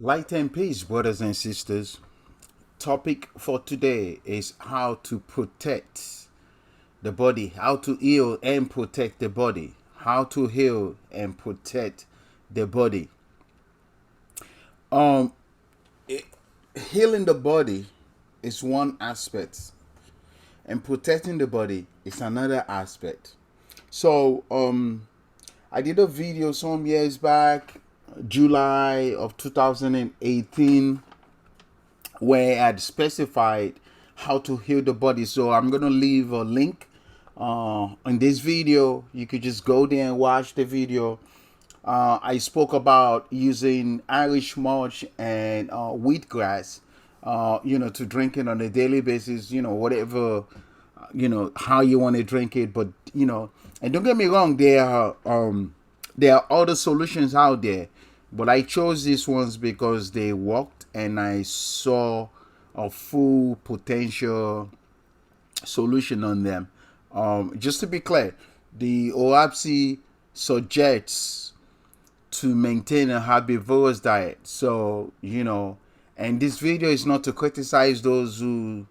Light and peace, brothers and sisters. Topic for today is how to protect the body, how to heal and protect the body, how to heal and protect the body. Um, it- Healing the body is one aspect, and protecting the body is another aspect. So, I did a video some years back, July of 2018, where I'd specified how to heal the body. So I'm gonna leave a link in this video. You could just go there and watch the video. I spoke about using Irish mulch and wheatgrass, to drink it on a daily basis. Whatever, how you want to drink it. But and don't get me wrong, there are other solutions out there, but I chose these ones because they worked and I saw a full potential solution on them. Just to be clear, the OahspeCollegeUniversity suggests to maintain a herbivorous diet. So, and this video is not to criticize those who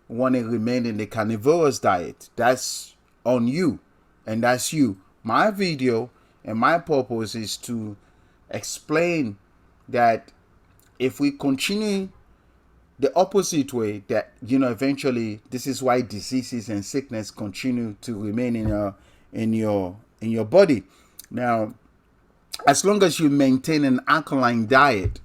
want to remain in the carnivorous diet. That's on you, and that's you. My video and my purpose is to explain that if we continue the opposite way, that eventually this is why diseases and sickness continue to remain in your body. Now, as long as you maintain an alkaline diet,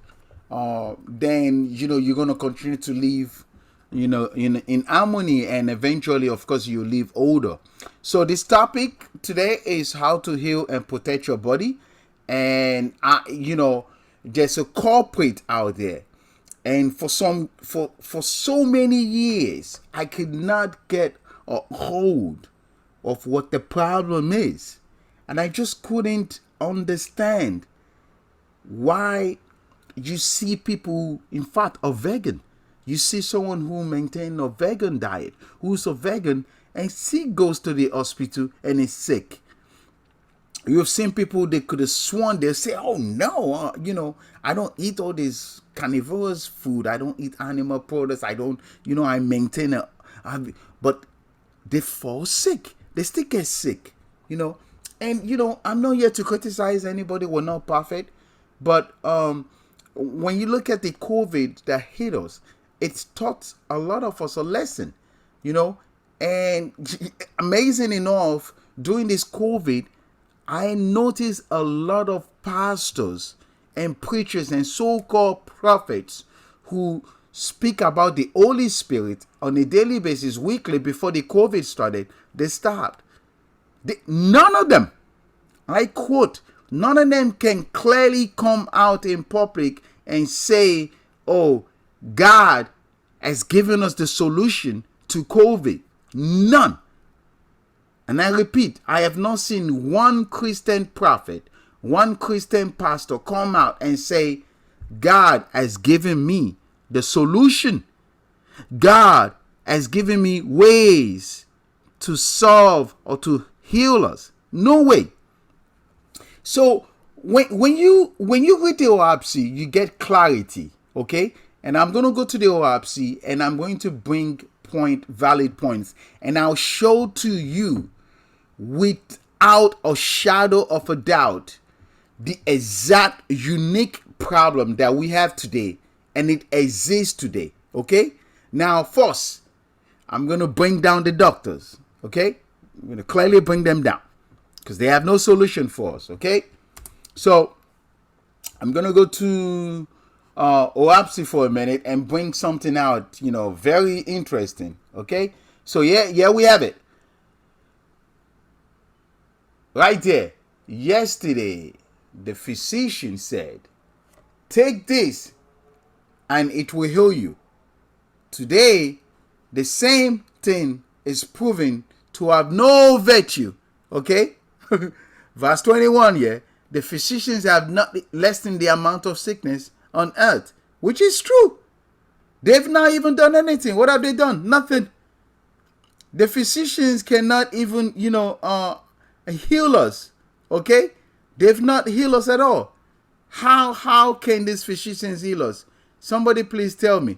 then you're gonna continue to live, in harmony, and eventually, of course, you live older. So this topic today is how to heal and protect your body, and there's a culprit out there, and for so many years, I could not get a hold of what the problem is, and I just couldn't understand why you see people, in fact, a vegan. You see someone who maintains a vegan diet, who's a vegan, and she goes to the hospital and is sick. You've seen people, they could have sworn, they say, oh no, I don't eat all this carnivorous food. I don't eat animal products. I don't, I maintain but they fall sick. They still get sick, And, I'm not here to criticize anybody. We're not perfect. But when you look at the COVID that hit us, it's taught a lot of us a lesson, And amazing enough, during this COVID, I noticed a lot of pastors and preachers and so-called prophets who speak about the Holy Spirit on a daily basis, weekly, before the COVID started. They stopped. None of them, I quote, none of them can clearly come out in public and say, oh, God has given us the solution to COVID. None. And I repeat, I have not seen one Christian prophet, one Christian pastor come out and say, God has given me the solution. God has given me ways to solve or to heal us. No way. So when you read the OahspeCollegeUniversity, you get clarity, okay? And I'm going to go to the OahspeCollegeUniversity and I'm going to bring valid points, and I'll show to you without a shadow of a doubt the exact unique problem that we have today, and it exists today, okay? Now, first, I'm going to bring down the doctors, okay? I'm going to clearly bring them down because they have no solution for us, okay? So, I'm going to go to OahspeCollegeUniversity for a minute and bring something out, very interesting, okay? So, yeah, we have it. Right there. Yesterday, the physician said, take this and it will heal you. Today, the same thing is proven to have no virtue, okay? Verse 21, yeah. The physicians have not lessened the amount of sickness on earth, which is true. They've not even done anything. What have they done? Nothing. The physicians cannot even, heal us, okay? They've not healed us at all. How can these physicians heal us? Somebody please tell me.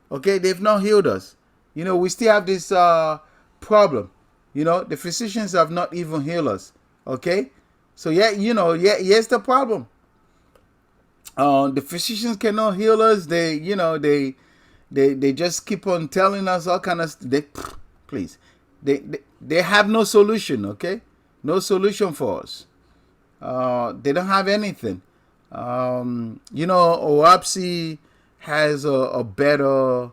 Okay, they've not healed us. We still have this problem. The physicians have not even healed us. Okay, so here's the problem. The physicians cannot heal us. They just keep on telling us all kind of please. They have no solution. Okay, no solution for us. They don't have anything. OahspeCollegeUniversity has a better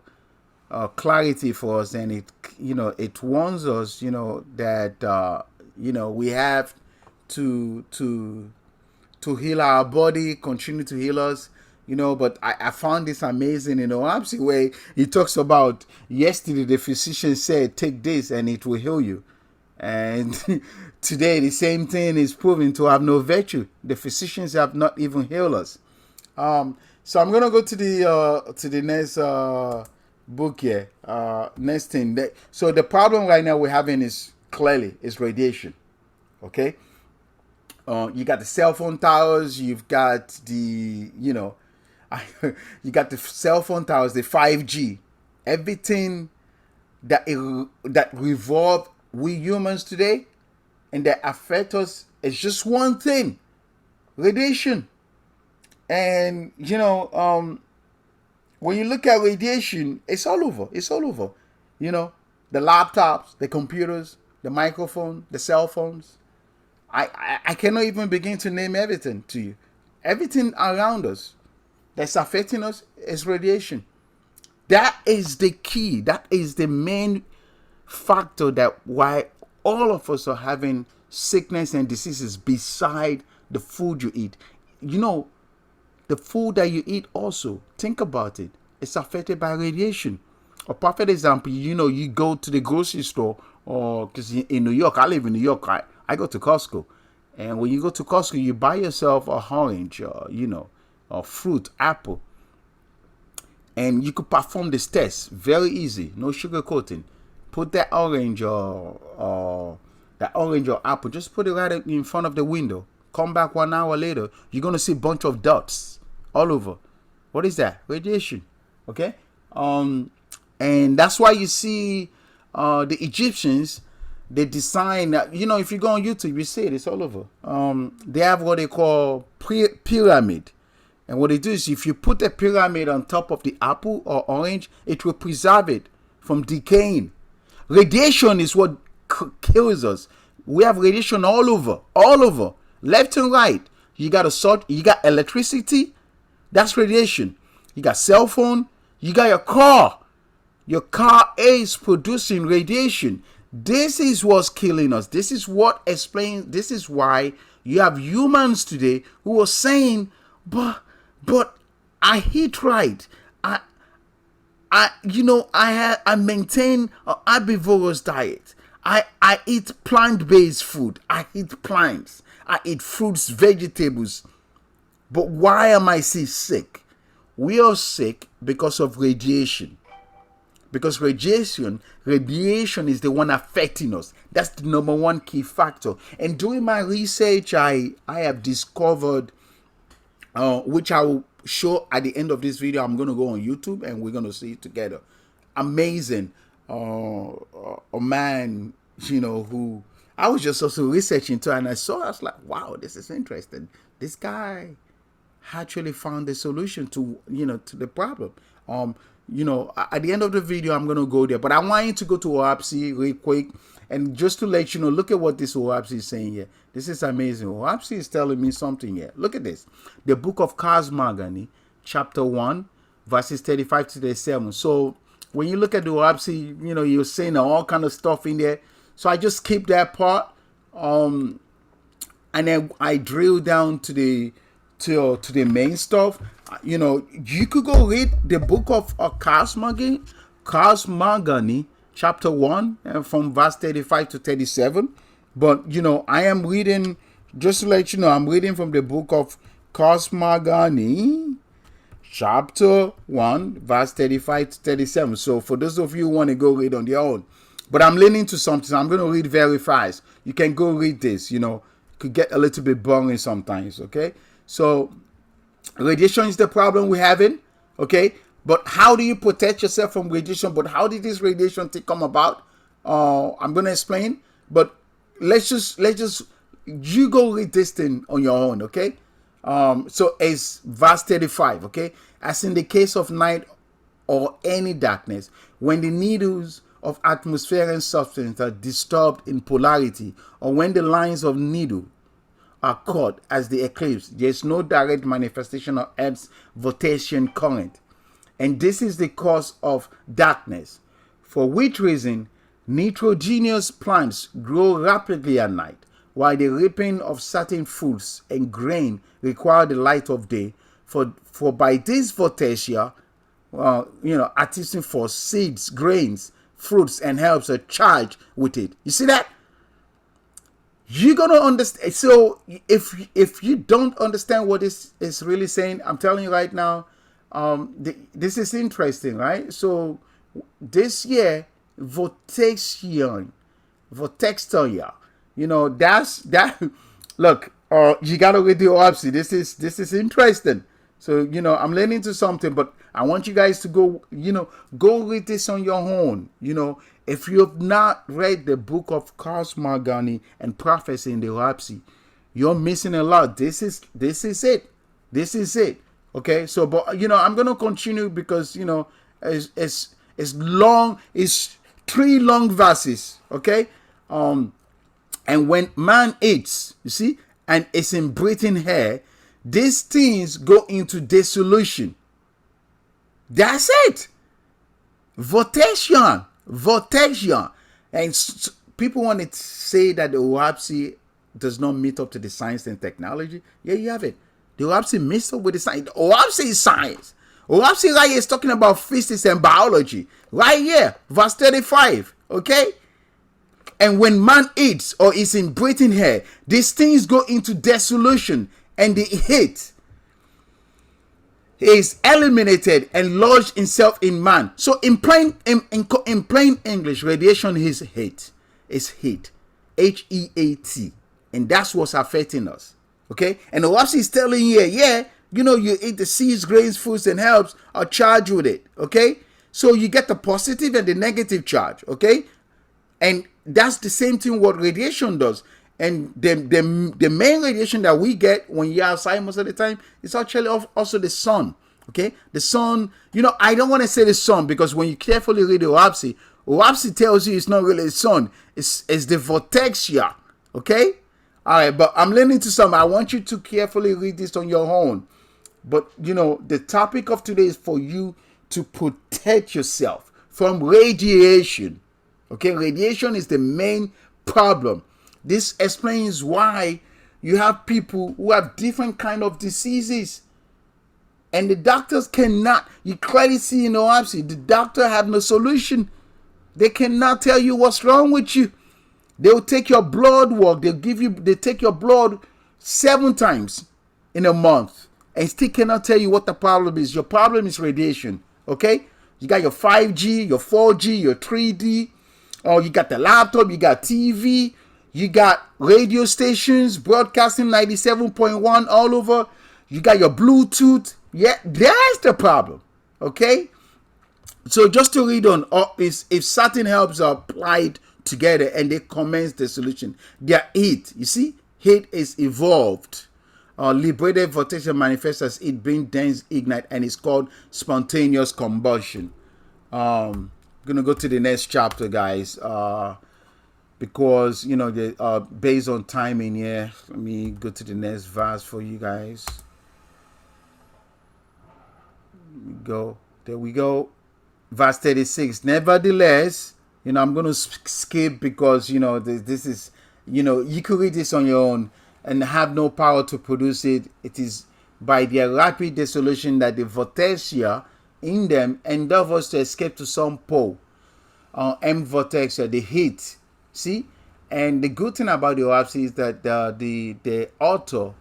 clarity for us, and it warns us, that we have to heal our body, continue to heal us. But I found this amazing in OahspeCollegeUniversity where he talks about yesterday the physician said take this and it will heal you, and today the same thing is proven to have no virtue. The physicians have not even healed us. So I'm gonna go to the next book here. Next thing. So the problem right now we're having is radiation. Okay. You got the cell phone towers. You've got the you got the cell phone towers, the 5G, everything that revolve we humans today and that affect us is just one thing: radiation. And when you look at radiation, it's all over. It's all over. The laptops, the computers, the microphone, the cell phones. I cannot even begin to name everything to you. Everything around us that's affecting us is radiation. That is the key. That is the main factor that why all of us are having sickness and diseases beside the food you eat. The food that you eat also, think about it, it's affected by radiation. A perfect example, you go to the grocery store, or because in New York, I live in New York, I go to Costco. And when you go to Costco, you buy yourself a orange, or fruit, apple. And you could perform this test very easy, no sugar coating. Put that orange or apple, just put it right in front of the window. Come back 1 hour later, you're going to see a bunch of dots all over. What is that? Radiation. Okay? And that's why you see the Egyptians, they design, if you go on YouTube, you see it, it's all over. They have what they call pyramid. And what they do is if you put a pyramid on top of the apple or orange, it will preserve it from decaying. Radiation is what kills us. We have radiation all over, left and right. You got electricity, that's radiation. You got cell phone, you got your car. Your car is producing radiation. This is what's killing us. This is what explains, this is why you have humans today who are saying, but I eat right. I maintain an herbivorous diet. I eat plant-based food. I eat plants. I eat fruits, vegetables. But why am I still sick? We are sick because of radiation. Because radiation is the one affecting us. That's the number one key factor. And during my research, I have discovered, which I will show at the end of this video. I'm going to go on YouTube and we're going to see it together. Amazing. A man, who I was just also researching too, and I was like, wow, this is interesting. This guy actually found the solution to the problem. At the end of the video, I'm going to go there, but I want you to go to OahspeCollegeUniversity real quick. And just to let you know, look at what this OahspeCollegeUniversity is saying here. This is amazing. OahspeCollegeUniversity is telling me something here. Look at this. The book of Cosmogony, chapter 1, verses 35 to 37. So when you look at the OahspeCollegeUniversity, you're saying all kind of stuff in there. So I just keep that part. And then I drill down to the main stuff. You could go read the book of Cosmogony, chapter 1, from verse 35 to 37. But, I am reading, just to let you know, I'm reading from the book of Cosmogony, chapter 1, verse 35 to 37. So for those of you who want to go read on their own. But I'm leaning to something. So I'm going to read very fast. You can go read this, Could get a little bit boring sometimes, okay? So Radiation is the problem we're having, okay? But how do you protect yourself from radiation? But how did this radiation thing come about? I'm gonna explain, but let's just you go read this thing on your own, okay? So it's verse 35, okay? As in the case of night or any darkness, when the needles of atmospheric substance are disturbed in polarity, or when the lines of needle are caught as the eclipse, there is no direct manifestation of Earth's rotation current. And this is the cause of darkness, for which reason nitrogenous plants grow rapidly at night, while the ripening of certain fruits and grain require the light of day. For by this photosia, artisan for seeds, grains, fruits, and herbs are charged with it. You see that? You're gonna understand. So if you don't understand what this is really saying, I'm telling you right now, this is interesting, right? So this year, Votexia, that's that. Look, you gotta read the OahspeCollegeUniversity. This is interesting. So I'm learning to something, but I want you guys to go read this on your own. If you have not read the book of Cosmogony and Prophecy in the OahspeCollegeUniversity, you're missing a lot. This is it. This is it. Okay, so but I'm gonna continue because it's long. It's 3 long verses. Okay, and when man eats, you see, and it's in breathing air, these things go into dissolution. That's it. Votation. And people want to say that the OahspeCollegeUniversity does not meet up to the science and technology. Yeah, you have it. The OahspeCollegeUniversity meets up with the science. The OahspeCollegeUniversity is science. OahspeCollegeUniversity right here is talking about physics and biology. Right here, verse 35. Okay? And when man eats or is in breathing air, these things go into dissolution, and the heat is eliminated and lodged itself in man. So in plain English, radiation is heat. It's heat. HEAT. And that's what's affecting us. Okay? And the OahspeCollegeUniversity is telling you, you eat the seeds, grains, fruits, and herbs are charged with it. Okay? So you get the positive and the negative charge. Okay? And that's the same thing what radiation does. And the main radiation that we get when you're outside most of the time is actually also the sun. Okay? The sun, I don't want to say the sun because when you carefully read the OahspeCollegeUniversity tells you it's not really the sun. It's the votexia. Okay? All right, but I'm learning to some. I want you to carefully read this on your own. But, the topic of today is for you to protect yourself from radiation. Okay, radiation is the main problem. This explains why you have people who have different kind of diseases. And the doctors cannot, you clearly see in OahspeCollegeUniversity, the doctor have no solution. They cannot tell you what's wrong with you. They'll take your blood work. They take your blood 7 times in a month and still cannot tell you what the problem is. Your problem is radiation. Okay? You got your 5G, your 4G, your 3D. Oh, you got the laptop, you got TV, you got radio stations broadcasting 97.1 all over. You got your Bluetooth. Yeah, that's the problem. Okay? So just to read on, is if certain herbs are applied together and they commence the solution, their heat, you see, heat is evolved. Liberated vortex manifests as it being dense ignite, and it's called spontaneous combustion. Gonna go to the next chapter, guys, because based on timing here. Let me go to the next verse for you guys. There we go. Verse 36. Nevertheless, I'm going to skip because, this is, you could read this on your own and have no power to produce it. It is by their rapid dissolution that the vortexia in them endeavors to escape to some pole. M vortexia, the heat. See? And the good thing about the OahspeCollegeUniversity is that the author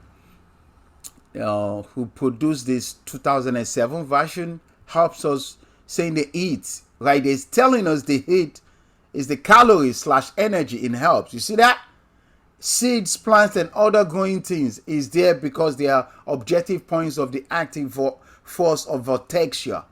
who produced this 2007 version helps us saying the heat, right? It's telling us the heat is the calories / energy in herbs. You see that? seeds, plants, and other growing things is there because they are objective points of the active force of vortexia.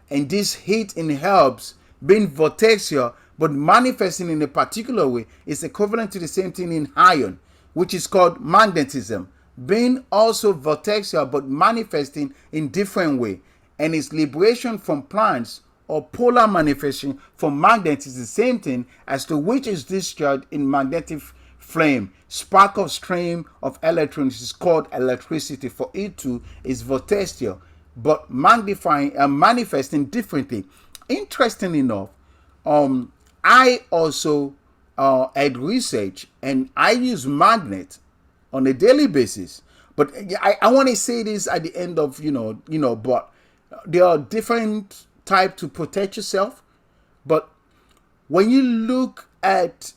And this heat in herbs being vortexia but manifesting in a particular way is equivalent to the same thing in iron, which is called magnetism, being also vortexia but manifesting in different way. And its liberation from plants or polar manifestation from magnets is the same thing as to which is discharged in magnetic flame. Spark of stream of electrons is called electricity. For it too is vortexia, but magnifying and manifesting differently. Interesting enough, I also had research and I use magnet on a daily basis. But I want to say this at the end of but there are different types to protect yourself. But when you look at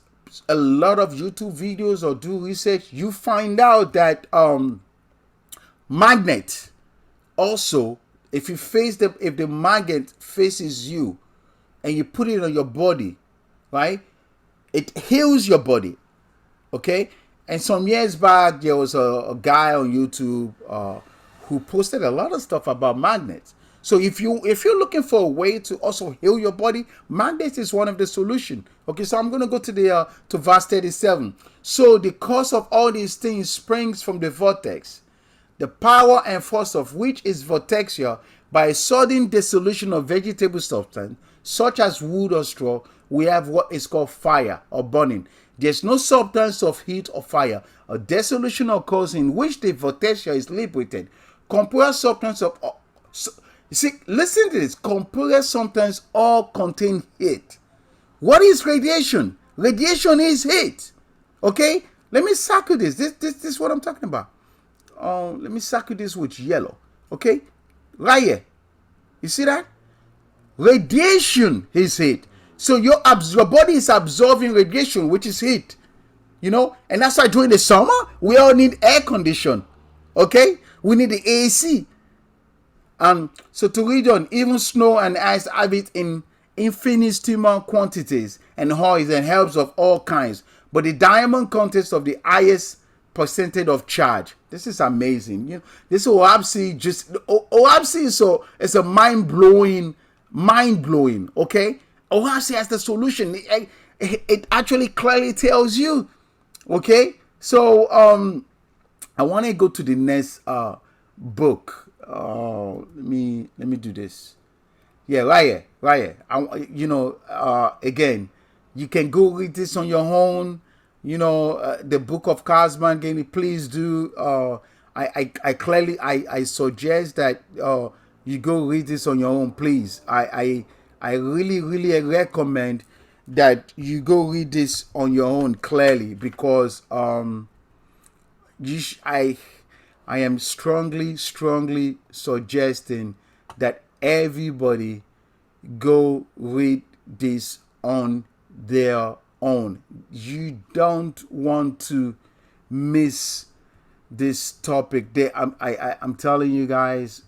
a lot of YouTube videos or do research, you find out that magnet also, if the magnet faces you and you put it on your body, right, it heals your body. Okay. And some years back there was a guy on YouTube who posted a lot of stuff about magnets. So if you're looking for a way to also heal your body, magnet is one of the solution. Okay, so I'm going to go to verse 37. So the cause of all these things springs from the vortex, the power and force of which is vortexia. By a sudden dissolution of vegetable substance, such as wood or straw, we have what is called fire or burning. There's no substance of heat or fire. A dissolution occurs in which the vortexia is liberated. Compressed substance of you see, listen to this. Compressed substance all contain heat. What is radiation? Radiation is heat. Okay? Let me circle this. This is what I'm talking about. Let me circle this with yellow. Okay? Right here. You see that? Radiation is heat. So your body is absorbing radiation, which is heat. And that's why during the summer, we all need air condition. Okay? We need the AC. So to read on, even snow and ice have it in infinitesimal quantities, and oils and herbs of all kinds. But the diamond consists of the highest percentage of charge. This is amazing. This OahspeCollegeUniversity is a mind blowing. Okay, OahspeCollegeUniversity has the solution. It actually clearly tells you. Okay, so I want to go to the next book. Let me do this. Yeah, right here. Again, you can go read this on your own. The book of Cosmogony. Please do. I suggest that you go read this on your own. Please, I really recommend that you go read this on your own clearly, because I am strongly suggesting that everybody go read this on their own. You don't want to miss this topic. I'm telling you guys,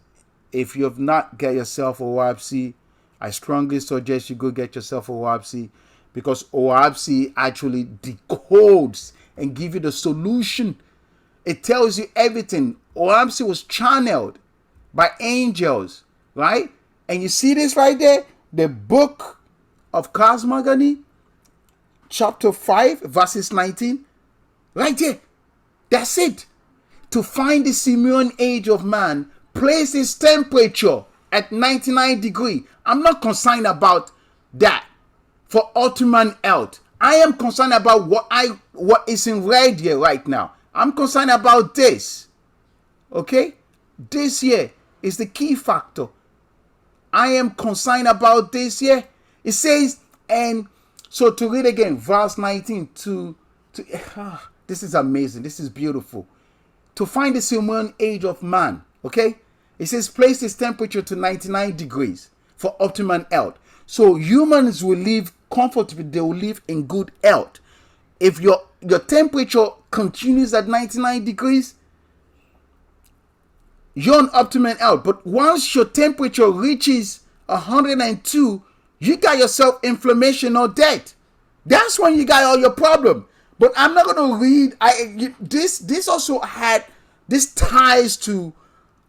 if you have not get yourself a OahspeCollegeUniversity, I strongly suggest you go get yourself a OahspeCollegeUniversity, because OahspeCollegeUniversity actually decodes and give you the solution. It tells you everything. OahspeCollegeUniversity was channeled by angels, right? And you see this right there, the book of Cosmogony, chapter 5, verses 19, right there. That's it. To find the Simeon age of man, place his temperature at 99 degrees. I'm not concerned about that for ultimate health. I am concerned about what is in red here right now. I'm concerned about this. Okay? This here is the key factor. I am concerned about this here. It says, and so to read again, verse 19, this is amazing. This is beautiful. To find the Simeon age of man, okay? It says, place its temperature to 99 degrees for optimum health. So humans will live comfortably. They will live in good health. If your temperature continues at 99 degrees, you're on optimum health. But once your temperature reaches 102, you got yourself inflammation or death. That's when you got all your problem. But I'm not going to read. This also had this ties to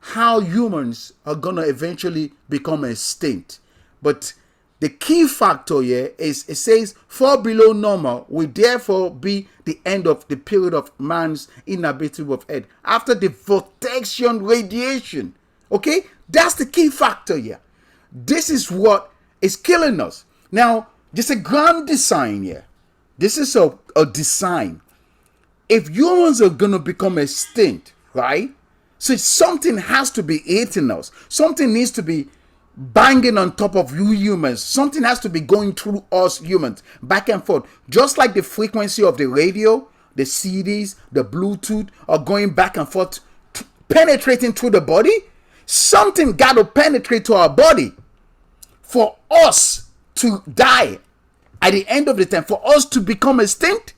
how humans are going to eventually become extinct. But the key factor here is it says fall below normal will therefore be the end of the period of man's inhabitable of earth after the protection radiation. Okay, that's the key factor here. This is what is killing us. Now, just a grand design here. This is a design. If humans are going to become extinct, right? So something has to be eating us. Something needs to be banging on top of you humans. Something has to be going through us humans, back and forth. Just like the frequency of the radio, the CDs, the Bluetooth are going back and forth, penetrating through the body. Something got to penetrate to our body for us to die at the end of the time, for us to become extinct.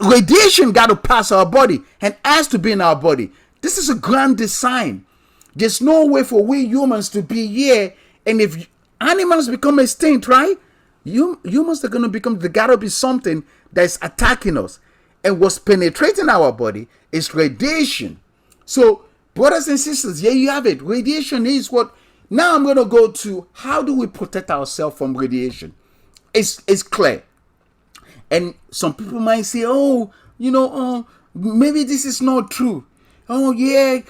Radiation got to pass our body and has to be in our body. This is a grand design. There's no way for we humans to be here. And if animals become extinct, right? Humans are going to become, there got to be something that's attacking us. And what's penetrating our body is radiation. So, brothers and sisters, here you have it. Radiation is what. Now I'm going to go to how do we protect ourselves from radiation. It's clear. And some people might say, oh, maybe this is not true. Oh, yeah,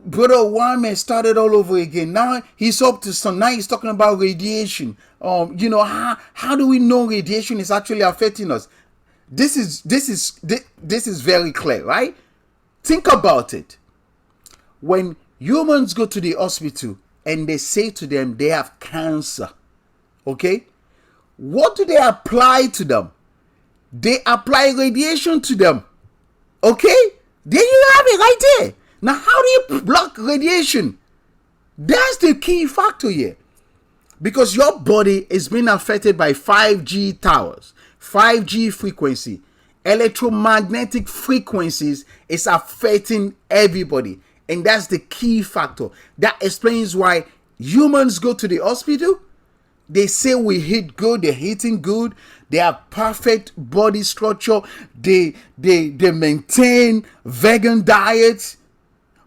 Brother Wyman started all over again. Now he's up to some. Now he's talking about radiation. How do we know radiation is actually affecting us? This is very clear, right? Think about it. When humans go to the hospital and they say to them they have cancer, okay? What do they apply to them? They apply radiation to them. Okay? There you have it right there. Now, how do you block radiation? That's the key factor here. Because your body is being affected by 5G towers, 5G frequency, electromagnetic frequencies is affecting everybody. And that's the key factor. That explains why humans go to the hospital. They say we eat good, they're eating good, they have perfect body structure, they maintain vegan diets,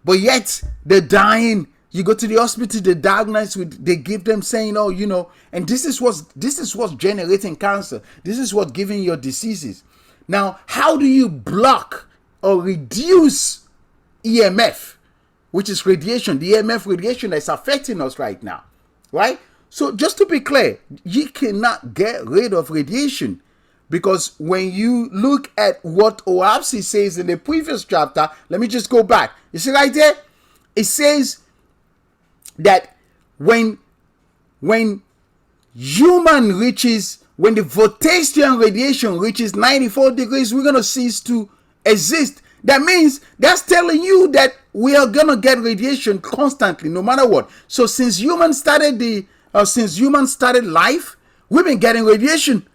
but yet they're dying. You go to the hospital, they diagnose with, they give them saying, and this is what's generating cancer. This is what's giving your diseases. Now, how do you block or reduce EMF, which is radiation, the EMF radiation that's affecting us right now, right? So just to be clear, you cannot get rid of radiation, because when you look at what OahspeC says in the previous chapter, let me just go back. You see right there? It says that when the Voltastian radiation reaches 94 degrees, we're going to cease to exist. That means that's telling you that we are going to get radiation constantly, no matter what. So since humans started life, we've been getting radiation.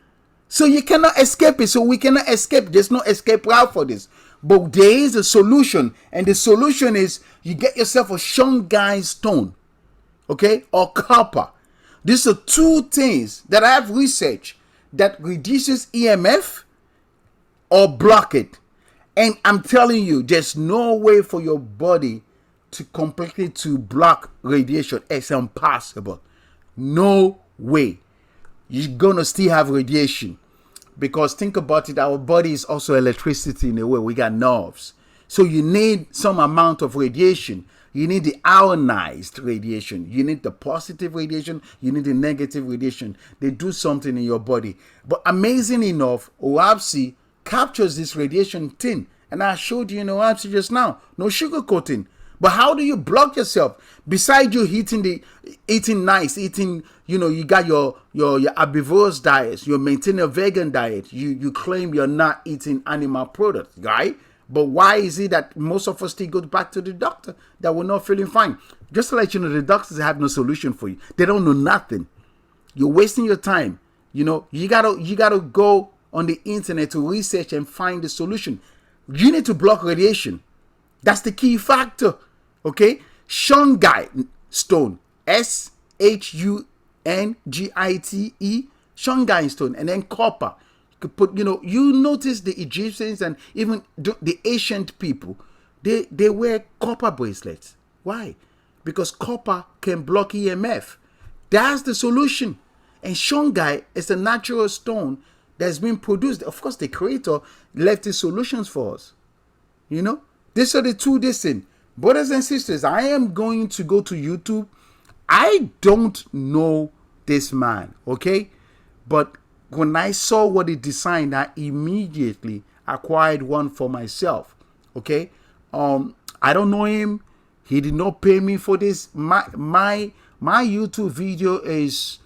So you cannot escape it. So we cannot escape. There's no escape route for this. But there is a solution. And the solution is you get yourself a shungite stone. Okay? Or copper. These are two things that I have researched that reduces EMF or block it. And I'm telling you, there's no way for your body to completely to block radiation. It's impossible. No way. You're gonna still have radiation, because think about it, our body is also electricity in a way. We got nerves, so you need some amount of radiation. You need the ionized radiation, you need the positive radiation, you need the negative radiation. They do something in your body. But amazing enough, OahspeC captures this radiation thing, and I showed you in OahspeC just now. No sugar coating. But how do you block yourself? Besides you eating nice, you got your herbivorous diet, you're maintaining a vegan diet, you claim you're not eating animal products, right? But why is it that most of us still go back to the doctor that we're not feeling fine? Just to let you know, the doctors have no solution for you. They don't know nothing. You're wasting your time. You gotta go on the internet to research and find the solution. You need to block radiation. That's the key factor. Okay? Shungite stone. SHUNGITE. Shungite stone. And then copper. put, you notice the Egyptians and even the ancient people, they wear copper bracelets. Why? Because copper can block EMF. That's the solution. And shungai is a natural stone that's been produced. Of course, the creator left his solutions for us. These are the two distinct. Brothers and sisters, I am going to go to YouTube. I don't know this man, okay? But when I saw what he designed, I immediately acquired one for myself, okay? I don't know him. He did not pay me for this. My YouTube video is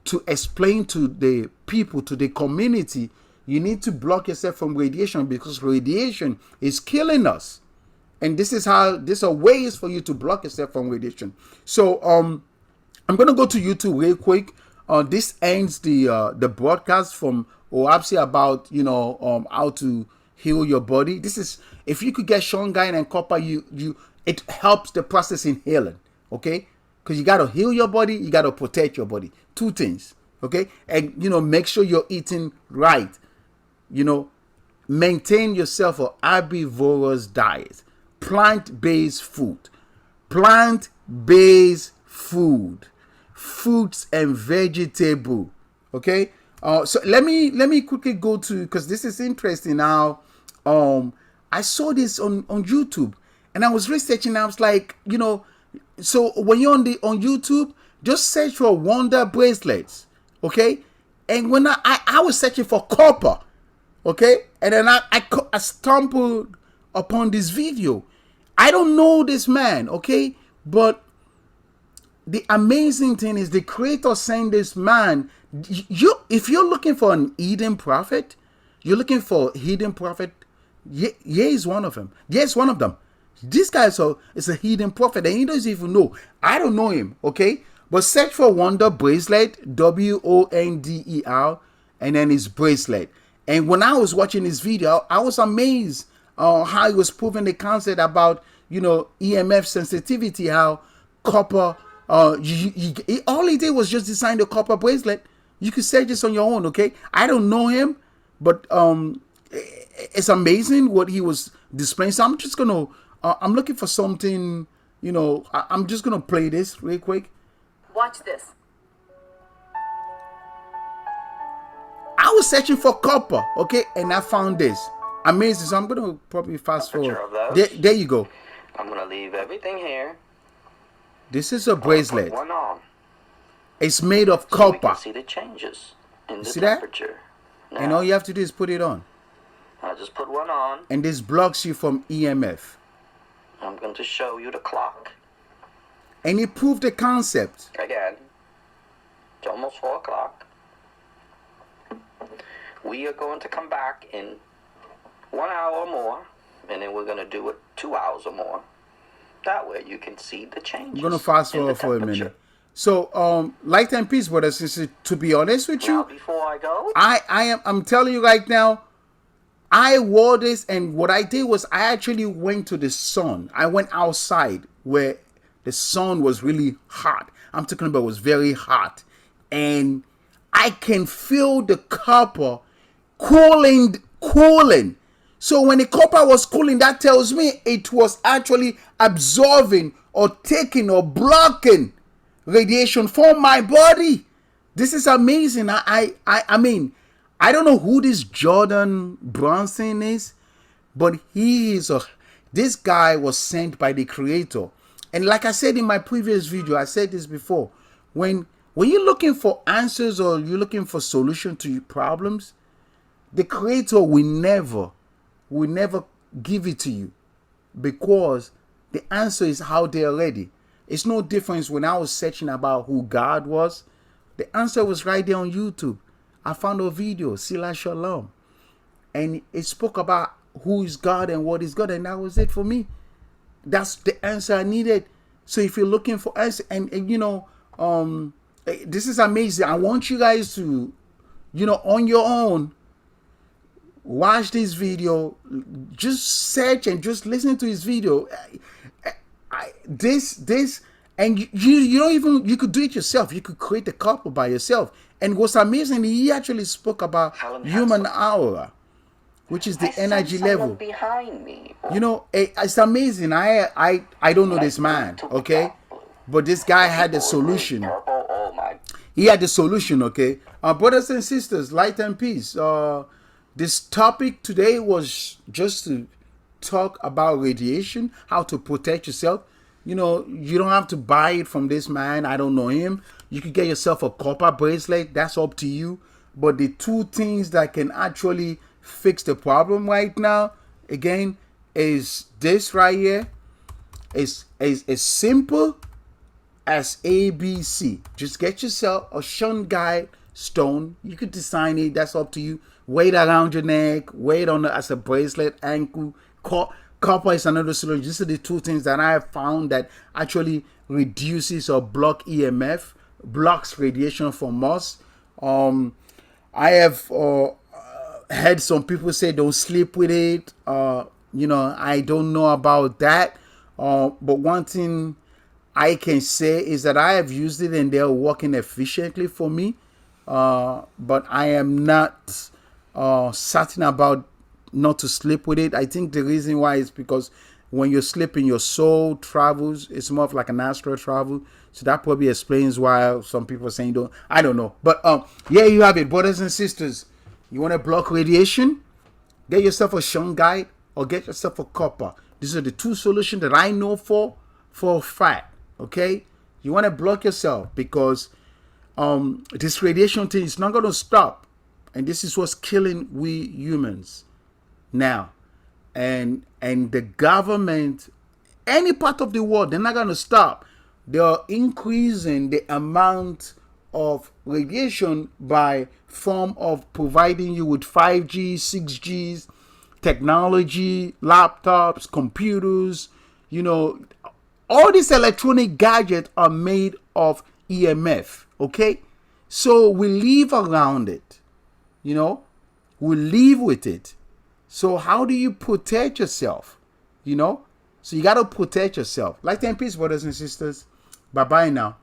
to explain to the people, to the community, you need to block yourself from radiation because radiation is killing us. And these are ways for you to block yourself from radiation. So I'm gonna go to YouTube real quick. This ends the broadcast from OahspeCollegeUniversity about how to heal your body. This is, if you could get shungai and copper, it helps the process in healing. Okay, because you gotta heal your body, you gotta protect your body. Two things. Okay, and make sure you're eating right. Maintain yourself an herbivorous diet. Plant-based food, fruits and vegetable. Okay, so let me quickly go to, because this is interesting now. I saw this on YouTube and I was researching. I was like, so when you're on YouTube, just search for wonder bracelets. Okay, and when I was searching for copper, okay, and then I stumbled upon this video. I don't know this man, okay, but the amazing thing is the creator sent this man. If you're looking for an hidden prophet, you're looking for a hidden prophet. Yeah, he's one of them. Yes, one of them. This guy is a hidden prophet, and he doesn't even know. I don't know him, okay, but search for Wonder Bracelet, WONDER, and then his bracelet. And when I was watching this video, I was amazed how he was proving the concept about EMF sensitivity, how copper, all he did was just design the copper bracelet. You can search this on your own, okay? I don't know him, but it's amazing what he was displaying. So I'm just gonna I'm looking for something, I'm just gonna play this real quick. Watch this. I was searching for copper, okay, and I found this. Amazing. So I'm gonna probably fast forward. There you go. I'm gonna leave everything here. This is a bracelet. Put one on. It's made of So copper. we can see the changes in the See that? temperature. Now, And all you have to do is put it on. I'll just put one on. And this blocks you from EMF. I'm going to show you the clock. And it proved the concept. Again, it's almost 4 o'clock. We are going to come back in 1 hour or more, and then we're going to do it 2 hours or more. That way you can see the changes. I'm gonna fast forward for a minute. So, light and peace, brothers and sisters. To be honest with you, now, before I go, I'm telling you right now, I wore this, and what I did was I actually went to the sun. I went outside where the sun was really hot. I'm talking about it was very hot, and I can feel the copper cooling. So when the copper was cooling, that tells me it was actually absorbing or taking or blocking radiation from my body. This is amazing. I mean, I don't know who this Jordan Brunson is, but this guy was sent by the creator. And like I said in my previous video, I said this before, when you're looking for answers or you're looking for solution to your problems, the creator will never give it to you, because the answer is out there already. It's no difference when I was searching about who God was. The answer was right there on YouTube. I found a video, Sila Shalom, and it spoke about who is God and what is God, and that was it for me. That's the answer I needed. So if you're looking for answer, and this is amazing. I want you guys to, on your own, watch this video, just search and just listen to his video. This And you don't even, you could do it yourself. You could create a couple by yourself. And what's amazing, he actually spoke about Helen human Hansel. aura, which is the I sense energy someone level. behind me. You know, it's amazing. I don't know this man, okay, but this guy had the solution. Purple, oh my. He had the solution, okay. Brothers and sisters, light and peace. This topic today was just to talk about radiation, how to protect yourself. You know, you don't have to buy it from this man. I don't know him. You could get yourself a copper bracelet. That's up to you. But the two things that can actually fix the problem right now, again, is this right here. Is as simple as ABC. Just get yourself a shungite stone. You could design it. That's up to you. Wear it around your neck. Wear it on as a bracelet, ankle. Copper is another solution. These are the two things that I have found that actually reduces or block EMF, blocks radiation from us. I have heard some people say don't sleep with it. I don't know about that. But one thing I can say is that I have used it and they're working efficiently for me. But I am not certain about not to sleep with it. I think the reason why is because when you're sleeping, your soul travels. It's more of like an astral travel. So that probably explains why some people are saying don't. I don't know. But yeah, you have it, brothers and sisters. You want to block radiation? Get yourself a shungite or get yourself a copper. These are the two solutions that I know for a fact. Okay, you want to block yourself because this radiation thing is not going to stop, and this is what's killing we humans now. And the government, any part of the world, they're not going to stop. They are increasing the amount of radiation by form of providing you with 5G, 6Gs, technology, laptops, computers. You know, all these electronic gadgets are made of EMF. Okay, so we live around it. You know, we live with it. So how do you protect yourself? You know, so you got to protect yourself. Light and peace, brothers and sisters. Bye bye now.